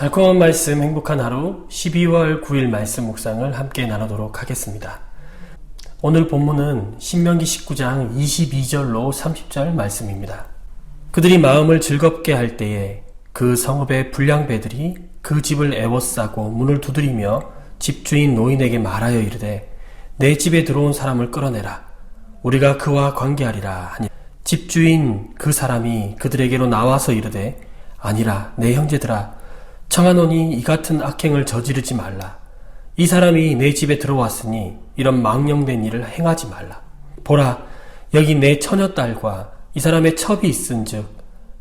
달콤한 말씀 행복한 하루 12월 9일 말씀 묵상을 함께 나누도록 하겠습니다. 오늘 본문은 신명기 19장 22절로 30절 말씀입니다. 그들이 마음을 즐겁게 할 때에 그 성읍의 불량배들이 그 집을 에워싸고 문을 두드리며 집주인 노인에게 말하여 이르되 내 집에 들어온 사람을 끌어내라. 우리가 그와 관계하리라 하니 집주인 그 사람이 그들에게로 나와서 이르되 아니라 내 형제들아 청하노니 이 같은 악행을 저지르지 말라. 이 사람이 내 집에 들어왔으니 이런 망령된 일을 행하지 말라. 보라, 여기 내 처녀딸과 이 사람의 첩이 있은즉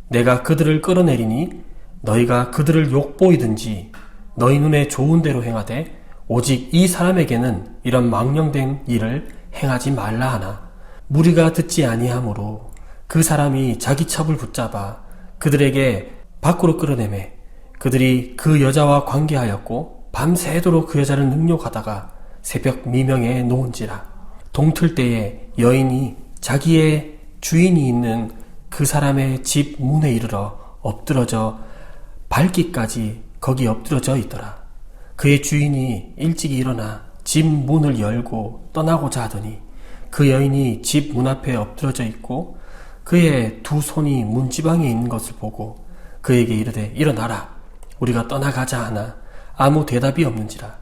내가 그들을 끌어내리니 너희가 그들을 욕보이든지 너희 눈에 좋은 대로 행하되 오직 이 사람에게는 이런 망령된 일을 행하지 말라 하나 무리가 듣지 아니하므로 그 사람이 자기 첩을 붙잡아 그들에게 밖으로 끌어내매 그들이 그 여자와 관계하였고 밤새도록 그 여자를 능욕하다가 새벽 미명에 놓은지라. 동틀 때에 여인이 자기의 주인이 있는 그 사람의 집 문에 이르러 엎드러져 밟기까지 거기 엎드러져 있더라. 그의 주인이 일찍 일어나 집 문을 열고 떠나고자 하더니 그 여인이 집 문 앞에 엎드러져 있고 그의 두 손이 문지방에 있는 것을 보고 그에게 이르되 일어나라. 우리가 떠나가자 하나 아무 대답이 없는지라.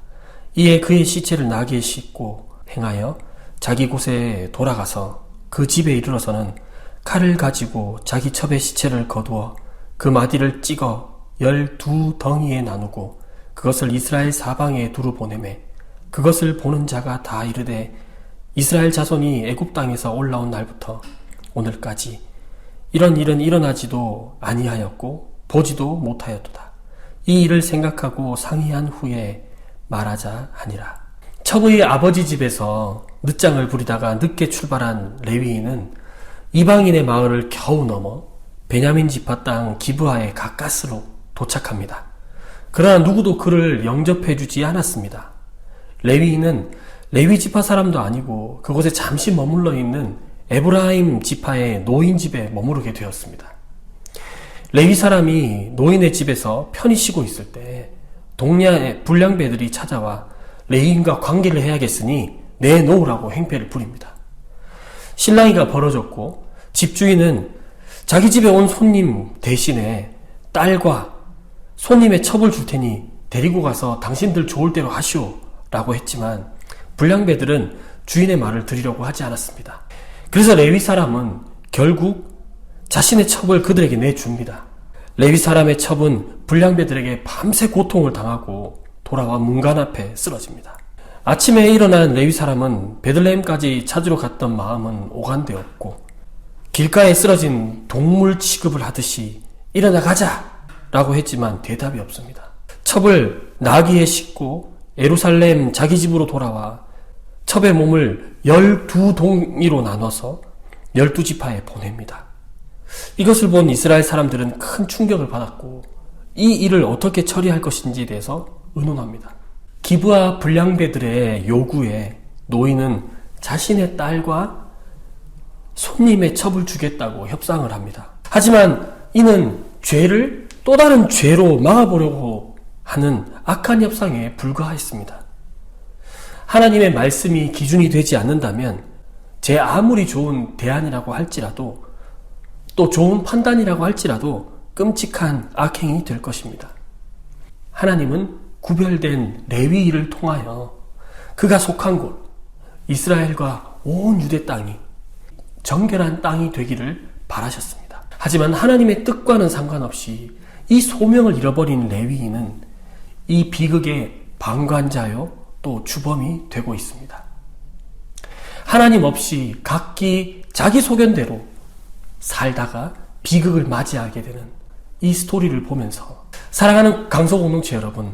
이에 그의 시체를 나귀에 싣고 행하여 자기 곳에 돌아가서 그 집에 이르러서는 칼을 가지고 자기 첩의 시체를 거두어 그 마디를 찍어 12덩이에 나누고 그것을 이스라엘 사방에 두루 보내매 그것을 보는 자가 다 이르되 이스라엘 자손이 애굽 땅에서 올라온 날부터 오늘까지 이런 일은 일어나지도 아니하였고 보지도 못하였도다. 이 일을 생각하고 상의한 후에 말하자 하니라. 첩의 아버지 집에서 늦장을 부리다가 늦게 출발한 레위인은 이방인의 마을을 겨우 넘어 베냐민 지파 땅 기브아의 가까스로 도착합니다. 그러나 누구도 그를 영접해주지 않았습니다. 레위인은 레위 지파 사람도 아니고 그곳에 잠시 머물러 있는 에브라임 지파의 노인 집에 머무르게 되었습니다. 레위 사람이 노인의 집에서 편히 쉬고 있을 때 동네의 불량배들이 찾아와 레위인과 관계를 해야겠으니 내놓으라고 행패를 부립니다. 실랑이가 벌어졌고 집주인은 자기 집에 온 손님 대신에 딸과 손님의 첩을 줄 테니 데리고 가서 당신들 좋을 대로 하시오 라고 했지만 불량배들은 주인의 말을 들으려고 하지 않았습니다. 그래서 레위 사람은 결국 자신의 첩을 그들에게 내줍니다. 레위 사람의 첩은 불량배들에게 밤새 고통을 당하고 돌아와 문간 앞에 쓰러집니다. 아침에 일어난 레위 사람은 베들레헴까지 찾으러 갔던 마음은 오간되었고 길가에 쓰러진 동물 취급을 하듯이 일어나 가자! 라고 했지만 대답이 없습니다. 첩을 나귀에 싣고 예루살렘 자기 집으로 돌아와 첩의 몸을 12동이로 나눠서 12지파에 보냅니다. 이것을 본 이스라엘 사람들은 큰 충격을 받았고 이 일을 어떻게 처리할 것인지에 대해서 의논합니다. 기브아 불량배들의 요구에 노인은 자신의 딸과 손님의 첩을 주겠다고 협상을 합니다. 하지만 이는 죄를 또 다른 죄로 막아보려고 하는 악한 협상에 불과했습니다. 하나님의 말씀이 기준이 되지 않는다면 제 아무리 좋은 대안이라고 할지라도 또 좋은 판단이라고 할지라도 끔찍한 악행이 될 것입니다. 하나님은 구별된 레위인을 통하여 그가 속한 곳 이스라엘과 온 유대 땅이 정결한 땅이 되기를 바라셨습니다. 하지만 하나님의 뜻과는 상관없이 이 소명을 잃어버린 레위인은 이 비극의 방관자요 또 주범이 되고 있습니다. 하나님 없이 각기 자기 소견대로 살다가 비극을 맞이하게 되는 이 스토리를 보면서 사랑하는 강서공동체 여러분,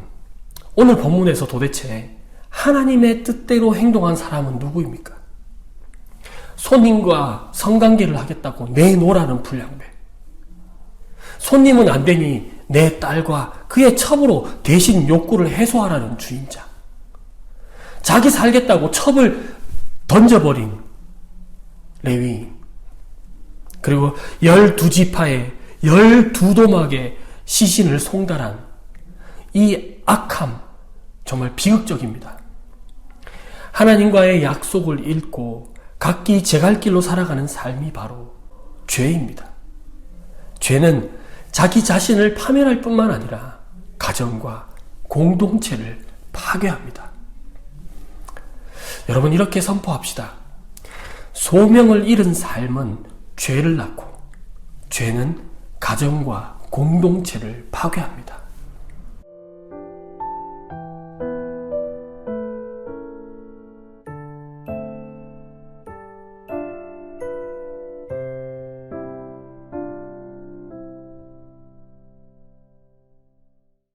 오늘 본문에서 도대체 하나님의 뜻대로 행동한 사람은 누구입니까? 손님과 성관계를 하겠다고 내놓으라는 불량배, 손님은 안 되니 내 딸과 그의 첩으로 대신 욕구를 해소하라는 주인장, 자기 살겠다고 첩을 던져버린 레위인, 그리고 12지파의 12도막의 시신을 송달한 이 악함, 정말 비극적입니다. 하나님과의 약속을 잃고 각기 제 갈 길로 살아가는 삶이 바로 죄입니다. 죄는 자기 자신을 파멸할 뿐만 아니라 가정과 공동체를 파괴합니다. 여러분, 이렇게 선포합시다. 소명을 잃은 삶은 죄를 낳고 죄는 가정과 공동체를 파괴합니다.